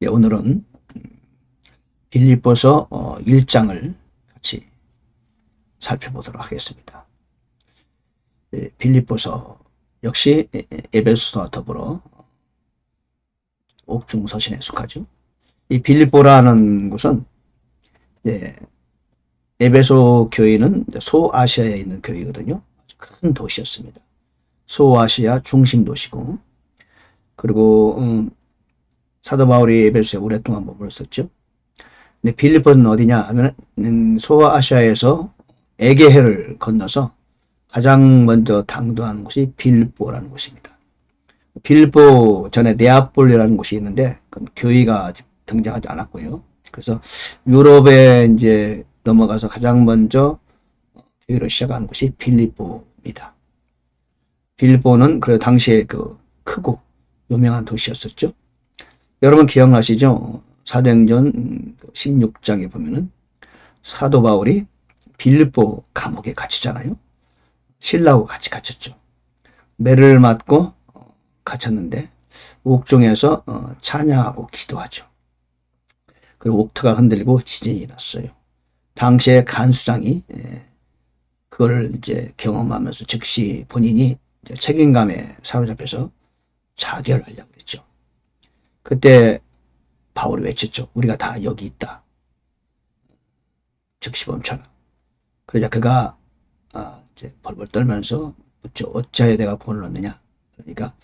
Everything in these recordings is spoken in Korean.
예, 오늘은 빌립보서 1장을 같이 살펴보도록 하겠습니다. 예, 빌립보서 역시 에베소서와 더불어 옥중서신에 속하죠. 이 빌립보라는 곳은 에베소 교회는 소아시아에 있는 교회거든요. 아주 큰 도시였습니다. 소아시아 중심 도시고, 그리고 사도 바울이 에베소에 오랫동안 머물렀었죠. 근데 빌립보는 어디냐 하면 소아시아에서 에게해를 건너서 가장 먼저 당도한 곳이 빌립보라는 곳입니다. 빌립보 전에 네아폴리라는 곳이 있는데 교회가 아직 등장하지 않았고요. 그래서 유럽에 이제 넘어가서 가장 먼저 교회를 시작한 곳이 빌립보입니다. 빌립보는 그 당시에 그 크고 유명한 도시였었죠. 여러분 기억나시죠? 사도행전 16장에 보면은 사도 바울이 빌립보 감옥에 갇히잖아요. 신라하고 같이 갇혔죠. 매를 맞고 갇혔는데 옥중에서 찬양하고 기도하죠. 그리고 옥토가 흔들리고 지진이 났어요. 당시에 간수장이 그걸 이제 경험하면서 즉시 본인이 이제 책임감에 사로잡혀서 자결하려고 했죠. 그때 바울이 외쳤죠. 우리가 다 여기 있다. 즉시 멈춰라. 그러자 그가 이제 벌벌 떨면서 묻죠. 어찌하여 내가 구원을 얻느냐. 그러니까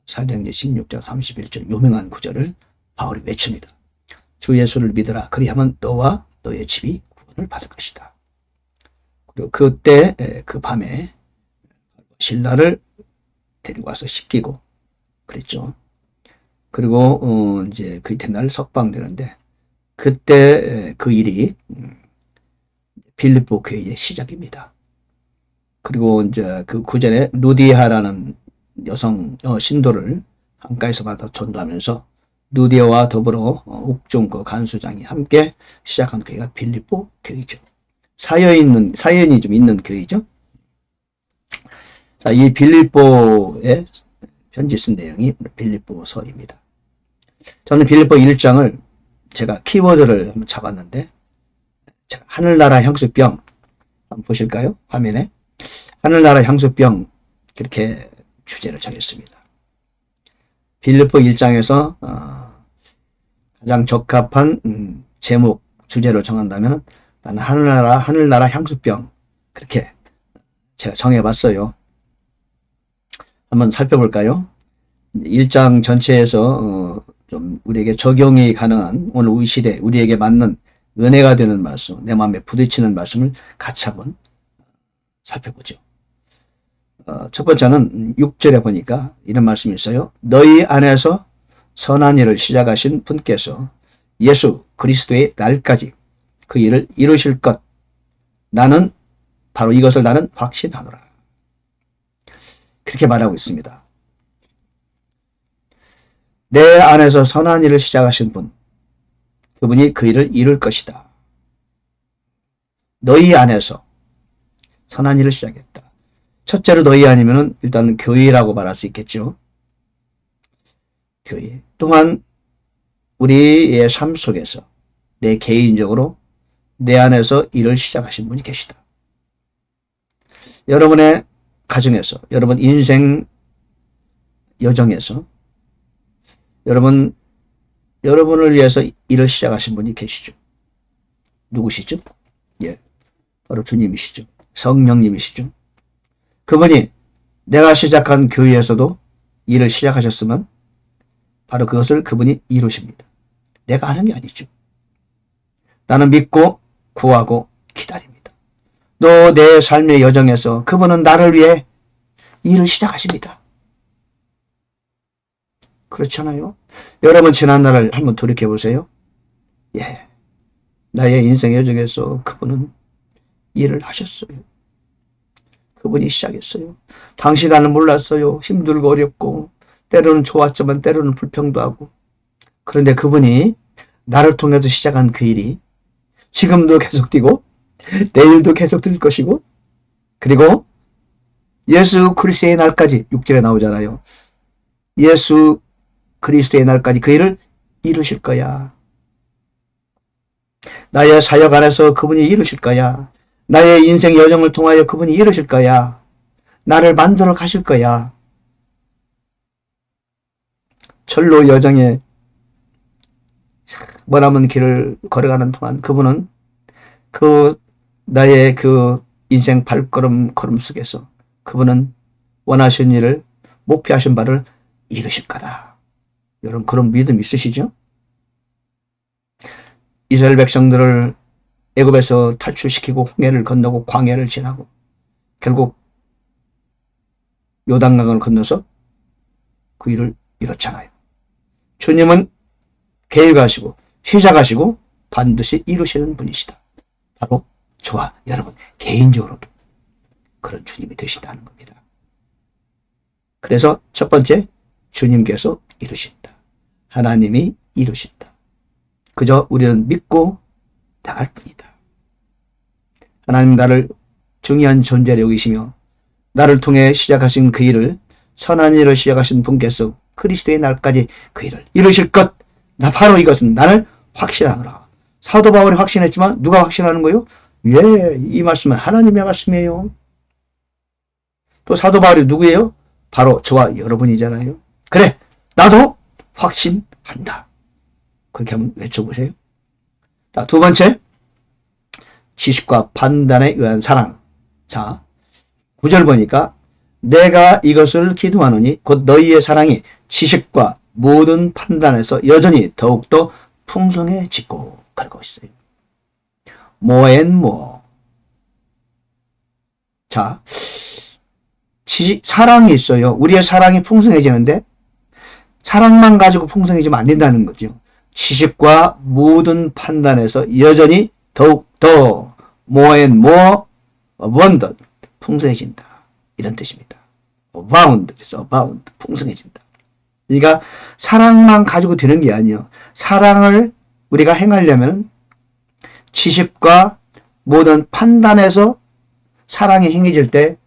사도행전 16장 31절 유명한 구절을 바울이 외칩니다. 주 예수를 믿으라. 그리하면 너와 너의 집이 구원을 받을 것이다. 그리고 그때 그 밤에 신라를 데리고 와서 씻기고 그랬죠. 그리고 이제 그 이튿날 석방되는데 그때 그 일이 빌립보 교회의 시작입니다. 그리고 이제 그 구전에 루디아라는 여성 신도를 강가에서 받아 전도하면서 루디아와 더불어 옥중 그 간수장이 함께 시작한 교회가 빌립보 교회죠. 사연이 좀 있는 교회죠. 자, 이 빌립보의 편지 쓴 내용이 빌립보서입니다. 저는 빌립보 1장을 제가 키워드를 한번 잡았는데, 제가 하늘나라 향수병 한번 보실까요? 화면에 하늘나라 향수병 그렇게 주제를 정했습니다. 빌립보 1장에서 가장 적합한 제목 주제를 정한다면 나는 하늘나라 향수병 그렇게 제가 정해봤어요. 한번 살펴볼까요? 1장 전체에서 좀 우리에게 적용이 가능한 오늘 우리 시대 우리에게 맞는 은혜가 되는 말씀, 내 마음에 부딪히는 말씀을 같이 한번 살펴보죠. 첫 번째는 6절에 보니까 이런 말씀이 있어요. 너희 안에서 선한 일을 시작하신 분께서 예수 그리스도의 날까지 그 일을 이루실 것, 나는 바로 이것을 나는 확신하노라. 그렇게 말하고 있습니다. 내 안에서 선한 일을 시작하신 분, 그분이 그 일을 이룰 것이다. 너희 안에서 선한 일을 시작했다. 첫째로 너희 아니면은 일단 교회라고 말할 수 있겠죠. 교회. 또한 우리의 삶 속에서 내 개인적으로 내 안에서 일을 시작하신 분이 계시다. 여러분의 가정에서, 여러분 인생 여정에서 여러분을 위해서 일을 시작하신 분이 계시죠. 누구시죠? 예, 바로 주님이시죠. 성령님이시죠. 그분이 내가 시작한 교회에서도 일을 시작하셨으면 바로 그것을 그분이 이루십니다. 내가 하는 게 아니죠. 나는 믿고 구하고 기다립니다. 너 내 삶의 여정에서 그분은 나를 위해 일을 시작하십니다. 그렇잖아요. 여러분 지난날을 한번 돌이켜보세요. 예, 나의 인생 여정에서 그분은 일을 하셨어요. 그분이 시작했어요. 당시 나는 몰랐어요. 힘들고 어렵고 때로는 좋았지만 때로는 불평도 하고, 그런데 그분이 나를 통해서 시작한 그 일이 지금도 계속 뛰고 내일도 계속 뛸 것이고, 그리고 예수 그리스도의 날까지 6절에 나오잖아요. 예수 그리스도의 날까지 그 일을 이루실 거야. 나의 사역 안에서 그분이 이루실 거야. 나의 인생 여정을 통하여 그분이 이루실 거야. 나를 만들어 가실 거야. 철로 여정에 머나먼 길을 걸어가는 동안 그분은 나의 인생 걸음 속에서 그분은 원하신 일을, 목표하신 바를 이루실 거다. 여러분, 그런 믿음 있으시죠? 이스라엘 백성들을 애굽에서 탈출시키고 홍해를 건너고 광야를 지나고 결국 요단강을 건너서 그 일을 이뤘잖아요. 주님은 계획하시고 시작하시고 반드시 이루시는 분이시다. 바로 저와 여러분 개인적으로도 그런 주님이 되신다는 겁니다. 그래서 첫 번째, 주님께서 이루신다. 하나님이 이루신다. 그저 우리는 믿고 나갈 뿐이다. 하나님 나를 중요한 존재로 여기시며 나를 통해 시작하신 그 일을, 선한 일을 시작하신 분께서 그리스도의 날까지 그 일을 이루실 것, 나 바로 이것은 나를 확신하노라. 사도 바울이 확신했지만 누가 확신하는 거예요? 예, 이 말씀은 하나님의 말씀이에요. 또 사도 바울이 누구예요? 바로 저와 여러분이잖아요. 그래, 나도 확신한다. 그렇게 한번 외쳐보세요. 자, 두 번째, 지식과 판단에 의한 사랑. 자, 9절 보니까 내가 이것을 기도하노니 곧 너희의 사랑이 지식과 모든 판단에서 여전히 더욱더 풍성해지고, 그러고 있어요. more. 자, 사랑이 있어요. 우리의 사랑이 풍성해지는데 사랑만 가지고 풍성해지면 안 된다는 거죠. 지식과 모든 판단에서 여전히 더욱더 more and more abundant, 풍성해진다. 이런 뜻입니다. abound, 그래서 abound, 풍성해진다. 그러니까 사랑만 가지고 되는 게 아니에요. 사랑을 우리가 행하려면 지식과 모든 판단에서 사랑이 행해질 때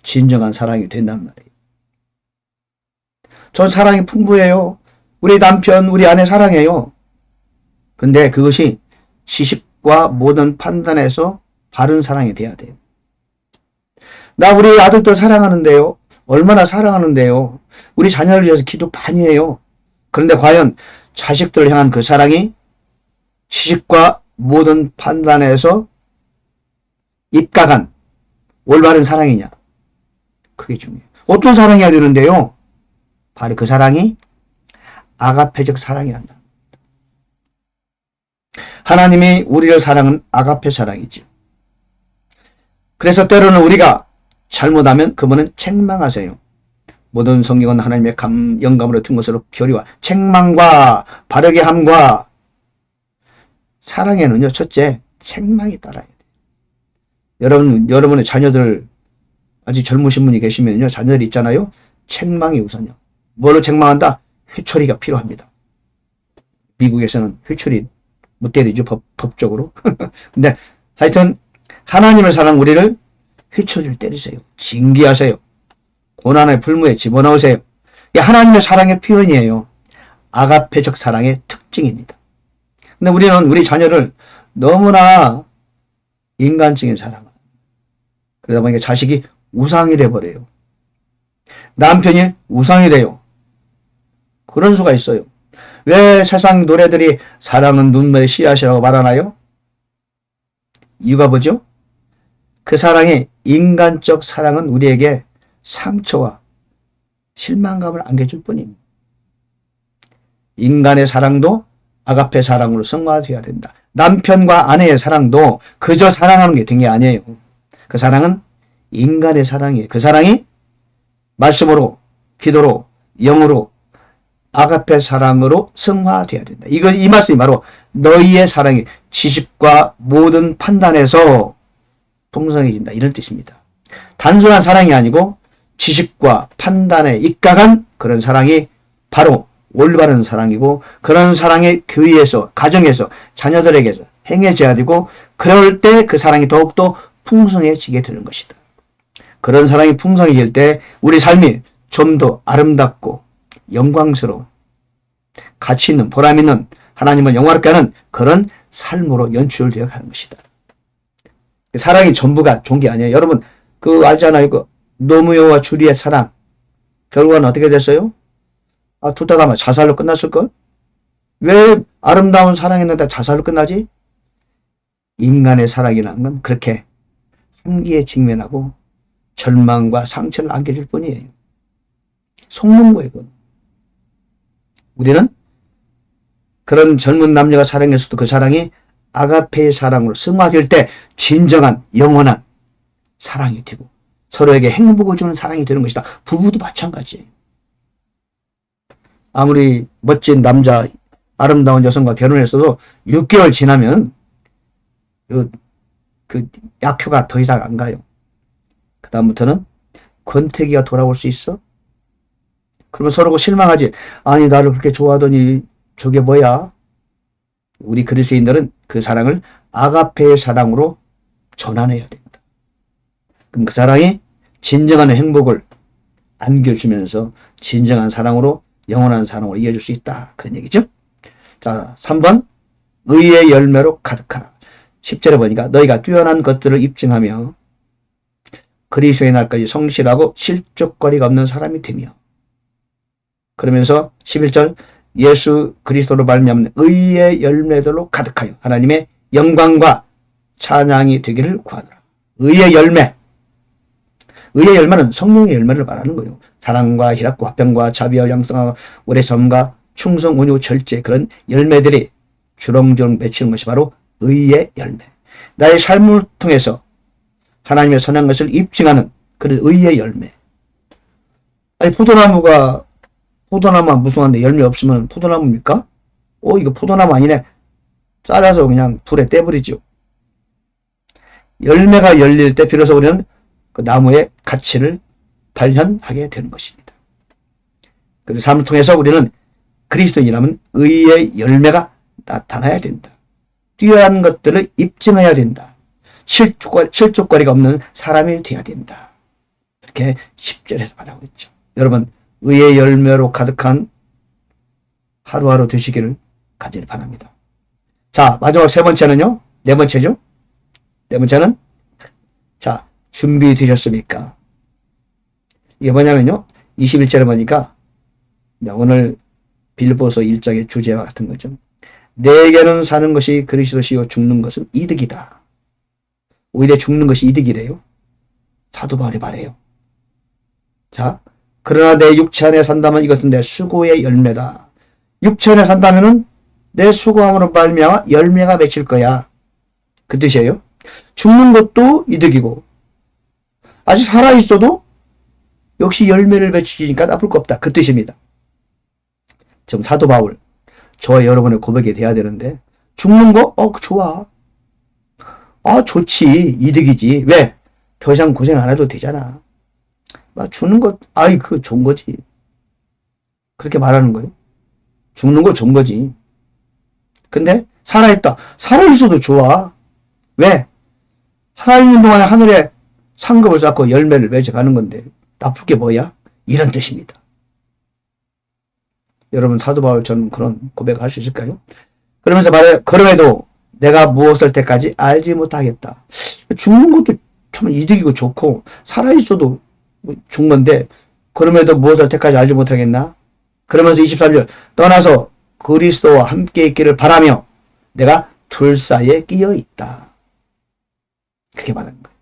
진정한 사랑이 된단 말이에요. 전 사랑이 풍부해요. 우리 남편, 우리 아내 사랑해요. 근데 그것이 지식과 모든 판단에서 바른 사랑이 돼야 돼요. 나 우리 아들도 사랑하는데요. 얼마나 사랑하는데요. 우리 자녀를 위해서 기도 많이 해요. 그런데 과연 자식들을 향한 그 사랑이 지식과 모든 판단에서 입각한 올바른 사랑이냐? 그게 중요해요. 어떤 사랑이어야 되는데요? 바로 그 사랑이 아가페적 사랑이란다. 하나님이 우리를 사랑은 아가페 사랑이죠. 그래서 때로는 우리가 잘못하면 그분은 책망하세요. 모든 성경은 하나님의 영감으로 튼 것으로 교리와 책망과 바르게 함과 사랑에는요, 첫째, 책망이 따라야 돼요. 여러분의 자녀들, 아직 젊으신 분이 계시면요, 자녀들 있잖아요. 책망이 우선이요. 뭐로 책망한다? 회초리가 필요합니다. 미국에서는 회초리 못 때리죠, 법적으로. 근데 하여튼 하나님의 사랑 우리를 회초리를 때리세요. 징계하세요. 고난의 풀무에 집어넣으세요. 이게 하나님의 사랑의 표현이에요. 아가페적 사랑의 특징입니다. 근데 우리는 우리 자녀를 너무나 인간적인 사랑을, 그러다 보니까 자식이 우상이 돼버려요. 남편이 우상이 돼요. 그런 수가 있어요. 왜 세상 노래들이 사랑은 눈물의 씨앗이라고 말하나요? 이유가 뭐죠? 그 사랑이, 인간적 사랑은 우리에게 상처와 실망감을 안겨줄 뿐입니다. 인간의 사랑도 아가페 사랑으로 승화되어야 된다. 남편과 아내의 사랑도 그저 사랑하는 게 된 게 아니에요. 그 사랑은 인간의 사랑이에요. 그 사랑이 말씀으로, 기도로, 영으로, 아가페 사랑으로 승화되어야 된다. 이 말씀이 바로 너희의 사랑이 지식과 모든 판단에서 풍성해진다, 이런 뜻입니다. 단순한 사랑이 아니고 지식과 판단에 입각한 그런 사랑이 바로 올바른 사랑이고, 그런 사랑이 교회에서, 가정에서, 자녀들에게서 행해져야 되고, 그럴 때 그 사랑이 더욱더 풍성해지게 되는 것이다. 그런 사랑이 풍성해질 때 우리 삶이 좀 더 아름답고 영광스러운, 가치 있는, 보람 있는, 하나님을 영화롭게 하는 그런 삶으로 연출되어 가는 것이다. 사랑이 전부가 좋은 게 아니에요. 여러분 알잖아요. 노무효와 주리의 사랑 결과는 어떻게 됐어요? 둘 다 아마 자살로 끝났을걸? 왜 아름다운 사랑했는데 자살로 끝나지? 인간의 사랑이라는 건 그렇게 한계에 직면하고 절망과 상처를 안겨줄 뿐이에요. 속는 거예요. 그건. 우리는 그런 젊은 남녀가 사랑했어도 그 사랑이 아가페의 사랑으로 승화될 때 진정한 영원한 사랑이 되고 서로에게 행복을 주는 사랑이 되는 것이다. 부부도 마찬가지예요. 아무리 멋진 남자, 아름다운 여성과 결혼했어도 6개월 지나면 그 약효가 더 이상 안 가요. 그 다음부터는 권태기가 돌아올 수 있어? 그러면 서로가 실망하지. 아니 나를 그렇게 좋아하더니 저게 뭐야? 우리 그리스도인들은 그 사랑을 아가페의 사랑으로 전환해야 된다. 그럼 그 사랑이 진정한 행복을 안겨주면서 진정한 사랑으로 영원한 사랑으로 이어질 수 있다. 그런 얘기죠. 자, 3번 의의 열매로 가득하라. 10절에 보니까 너희가 뛰어난 것들을 입증하며 그리스도의 날까지 성실하고 실족거리가 없는 사람이 되며 그러면서 11절 예수 그리스도로 말미암는 의의 열매들로 가득하여 하나님의 영광과 찬양이 되기를 구하노라. 의의 열매. 의의 열매는 성령의 열매를 말하는 거예요. 사랑과 희락과 화평과 자비와 양성과 오래 섬과 충성, 온유, 절제 그런 열매들이 주렁주렁 맺히는 것이 바로 의의 열매. 나의 삶을 통해서 하나님의 선한 것을 입증하는 그런 의의 열매. 아니 포도나무가 무성한데 열매 없으면 포도나무입니까? 이거 포도나무 아니네. 잘라서 그냥 불에 떼버리죠. 열매가 열릴 때 비로소 우리는 그 나무의 가치를 발현하게 되는 것입니다. 그래서 삶을 통해서 우리는 그리스도인이라면 의의 열매가 나타나야 된다. 뛰어난 것들을 입증해야 된다. 실족거리가 없는 사람이 되어야 된다. 이렇게 10절에서 말하고 있죠. 여러분 의의 열매로 가득한 하루하루 되시기를 간절히 바랍니다. 자, 마지막 세 번째는요. 네 번째죠. 네 번째는 자, 준비되셨습니까? 이게 뭐냐면요. 21절에 보니까 오늘 빌립보서 1장의 주제와 같은 거죠. 내게는 사는 것이 그리스도시요 죽는 것은 이득이다. 오히려 죽는 것이 이득이래요. 사도 바울이 말해요. 자, 그러나 내 육체 안에 산다면 이것은 내 수고의 열매다. 육체 안에 산다면은 내 수고함으로 말미암아 열매가 맺힐 거야. 그 뜻이에요. 죽는 것도 이득이고 아직 살아있어도 역시 열매를 맺히니까 나쁠 거 없다. 그 뜻입니다. 지금 사도 바울 저와 여러분의 고백이 돼야 되는데 죽는 거? 좋아. 좋지. 이득이지. 왜? 더 이상 고생 안 해도 되잖아. 죽는 거, 그 좋은 거지. 그렇게 말하는 거예요. 죽는 거 좋은 거지. 근데 살아있다. 살아있어도 좋아. 왜? 살아있는 동안에 하늘에 상급을 쌓고 열매를 맺어가는 건데 나쁠 게 뭐야? 이런 뜻입니다. 여러분 사도 바울처럼 그런 고백을 할 수 있을까요? 그러면서 말해요. 그럼에도 내가 무엇을 때까지 알지 못하겠다. 죽는 것도 참 이득이고 좋고 살아있어도 좋은 건데 그럼에도 무엇을 때까지 알지 못하겠나? 그러면서 23절 떠나서 그리스도와 함께 있기를 바라며 내가 둘 사이에 끼어 있다. 그렇게 말하는 거예요.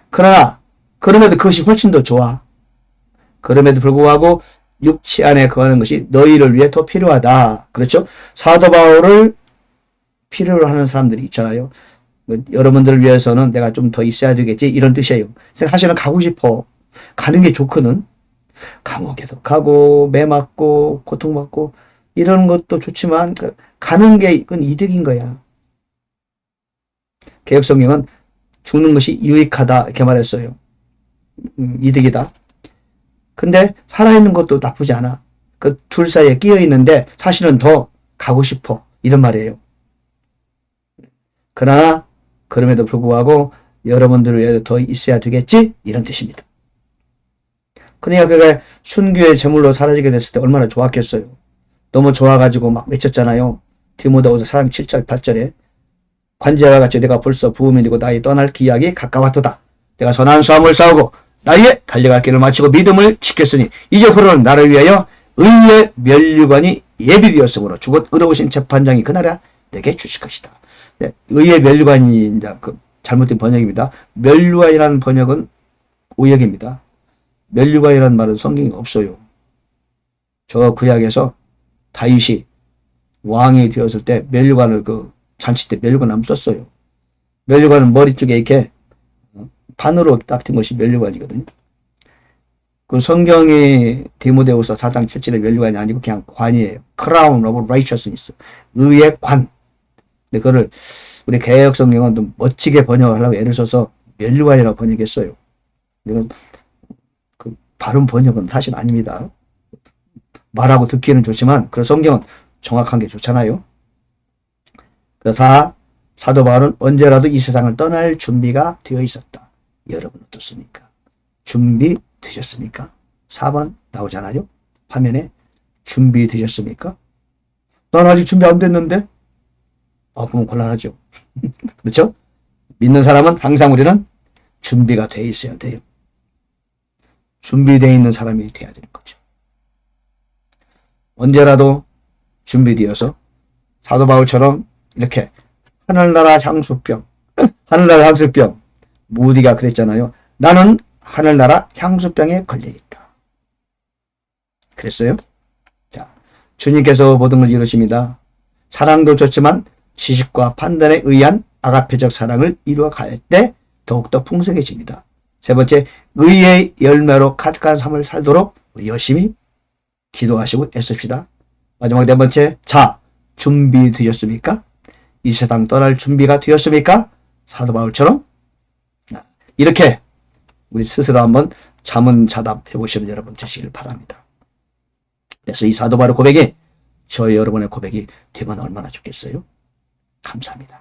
그러나 그럼에도 그것이 훨씬 더 좋아. 그럼에도 불구하고 육체 안에 거하는 것이 너희를 위해 더 필요하다. 그렇죠? 사도 바울을 필요로 하는 사람들이 있잖아요. 여러분들을 위해서는 내가 좀 더 있어야 되겠지 이런 뜻이에요. 사실은 가고 싶어. 가는 게 좋거든. 감옥에도 가고 매 맞고 고통받고 이런 것도 좋지만 가는 게 이건 이득인 거야. 개혁성경은 죽는 것이 유익하다 이렇게 말했어요. 이득이다. 근데 살아있는 것도 나쁘지 않아. 그 둘 사이에 끼어 있는데 사실은 더 가고 싶어 이런 말이에요. 그러나 그럼에도 불구하고 여러분들을 위해 더 있어야 되겠지 이런 뜻입니다. 그러니까 그게 순교의 제물로 사라지게 됐을 때 얼마나 좋았겠어요. 너무 좋아가지고 막 외쳤잖아요. 디모데후서 4장 7절 8절에 관제와 같이 내가 벌써 부음이 되고 나의 떠날 기약이 가까웠도다. 내가 선한 싸움을 싸우고 나의 달려갈 길을 마치고 믿음을 지켰으니 이제부터는 나를 위하여 의의 면류관이 예비되었으므로 죽은 의로우신 재판장이 그날에 내게 주실 것이다. 네, 의의 면류관이 이제 잘못된 번역입니다. 면류관이라는 번역은 오역입니다. 면류관이라는 말은 성경에 없어요. 저 구약에서 다윗이 왕이 되었을 때 면류관을 잔치 때 면류관 한번 썼어요. 면류관은 머리 쪽에 이렇게 판으로 딱 된 것이 면류관이거든요. 그 성경이 디모데후서 4장 7절의 면류관이 아니고 그냥 관이에요. Crown of Righteousness. 의의 관. 근데 그거를 우리 개역 성경은 좀 멋지게 번역을 하려고 애를 써서 면류관이라고 번역했어요. 이건 바른 번역은 사실 아닙니다. 말하고 듣기는 좋지만 그 성경은 정확한 게 좋잖아요. 그래서 사도 바울은 언제라도 이 세상을 떠날 준비가 되어 있었다. 여러분 어떻습니까? 준비되셨습니까? 4번 나오잖아요. 화면에 준비되셨습니까? 난 아직 준비 안 됐는데? 그러면 곤란하죠. 그렇죠? 믿는 사람은 항상 우리는 준비가 되어 있어야 돼요. 준비되어 있는 사람이 돼야 되는 거죠. 언제라도 준비되어서 사도 바울처럼 이렇게 하늘나라 향수병, 하늘나라 향수병, 모디가 그랬잖아요. 나는 하늘나라 향수병에 걸려있다. 그랬어요? 자, 주님께서 모든 걸 이루십니다. 사랑도 좋지만 지식과 판단에 의한 아가페적 사랑을 이루어 갈 때 더욱더 풍성해집니다. 세 번째, 의의 열매로 가득한 삶을 살도록 열심히 기도하시고 애씁시다. 마지막 네 번째, 준비되셨습니까? 이 세상 떠날 준비가 되었습니까? 사도 바울처럼 이렇게 우리 스스로 한번 자문자답해 보시면 여러분 되시길 바랍니다. 그래서 이 사도 바울의 고백이 저희 여러분의 고백이 되면 얼마나 좋겠어요? 감사합니다.